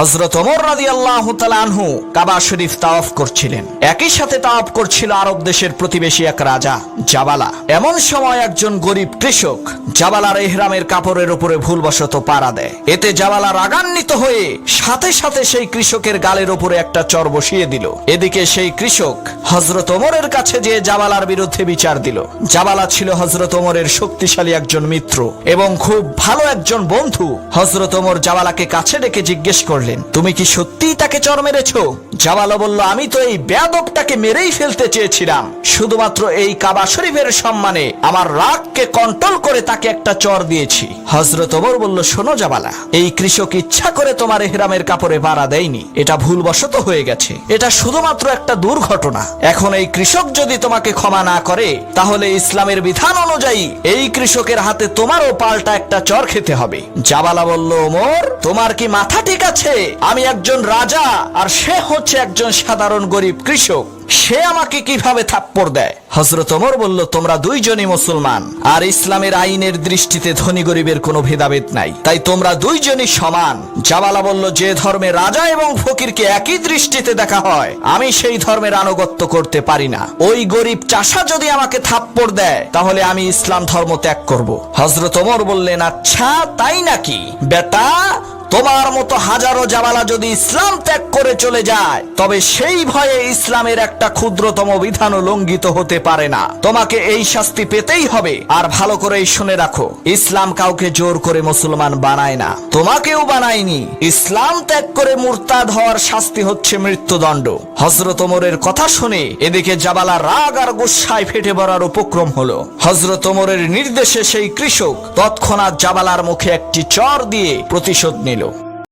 হযরত ওমর রাদিয়াল্লাহু তাআলা আনহু কাবা শরীফ তাওয়াফ করছিলেন। একই সাথে তাওয়াফ করছিল আরব দেশের প্রতিবেশী এক রাজা জাবালা। এমন সময় একজন গরিব কৃষক জাবালার ইহরামের কাপড়ের উপরে ভুলবশত পাড়া দেয়। এতে জাবালা রাগান্বিত হয়ে সাথে সাথে সেই কৃষকের গালের উপরে একটা চর বসিয়ে দিল। এদিকে সেই কৃষক হযরত ওমরের কাছে যে জাবালার বিরুদ্ধে বিচার দিল। জাবালা ছিল হযরত ওমরের শক্তিশালী একজন মিত্র এবং খুব ভালো একজন বন্ধু। হযরত ওমর জাবালাকে কাছে ডেকে জিজ্ঞেস করলেন, তুমি কি সত্যিই তাকে চর মেরেছো? জাবালা বলল, আমি তো এই বেয়াদবটাকে মেরেই ফেলতে চেয়েছিলাম। শুধুমাত্র এই কাবা শরীফের সম্মানে আমার রাগকে কন্ট্রোল করে তাকে একটা চর দিয়েছি। হযরত ওমর বলল, শোনো জাবালা, এই কৃষক ইচ্ছা করে তোমার ইহরামের কাপড়ে পাড়া দেয়নি, এটা ভুলবশত হয়ে গেছে। এটা শুধুমাত্র একটা দুর্ঘটনা। এখন এই কৃষক যদি তোমাকে ক্ষমা না করে তাহলে ইসলামের বিধান অনুযায়ী এই কৃষকের হাতে তোমারও পাল্টা একটা চর খেতে হবে। জাবালা বলল, ওমর, তোমার কি মাথা ঠিক আছে? আমি একজন রাজা আর সে হচ্ছে একজন সাধারণ গরিব কৃষক, সে আমাকে কিভাবে থাপ্পড় দেয়? হযরত ওমর বলল, তোমরা দুইজনই মুসলমান আর ইসলামের আইনের দৃষ্টিতে ধনী গরিবের কোনো ভেদাভেদ নাই, তাই তোমরা দুইজনই সমান। জাবালা বলল, যে ধর্মে রাজা এবং ফকিরকে একই দৃষ্টিতে দেখা হয় আমি সেই ধর্মের আনুগত্য করতে পারি না। ওই গরিব চাষা যদি আমাকে থাপ্পড় দেয় তাহলে আমি ইসলাম ধর্ম ত্যাগ করব। হযরত ওমর বললেন, আচ্ছা তাই নাকি বেটা, তোমার মতো হাজারো জাবালা যদি ইসলাম ত্যাগ করে চলে যায় তবে সেই ভয়ে ইসলামের একটা ক্ষুদ্রতম বিধানও লঙ্ঘিত হতে পারে না। তোমাকে এই শাস্তি পেতেই হবে। আর ভালো করেই শুনে রাখো, ইসলাম কাউকে জোর করে মুসলমান বানায় না, তোমাকেও বানায়নি। ইসলাম ত্যাগ করে মুরতাদ হওয়ার শাস্তি হচ্ছে মৃত্যুদণ্ড। হযরত ওমরের কথা শুনে এদিকে জাবালা রাগ আর গুসায় ফেটে পড়ার উপক্রম হলো। হযরত ওমরের নির্দেশে সেই কৃষক তৎক্ষণাৎ জাবালার মুখে একটি চর দিয়ে প্রতিশোধ নিল।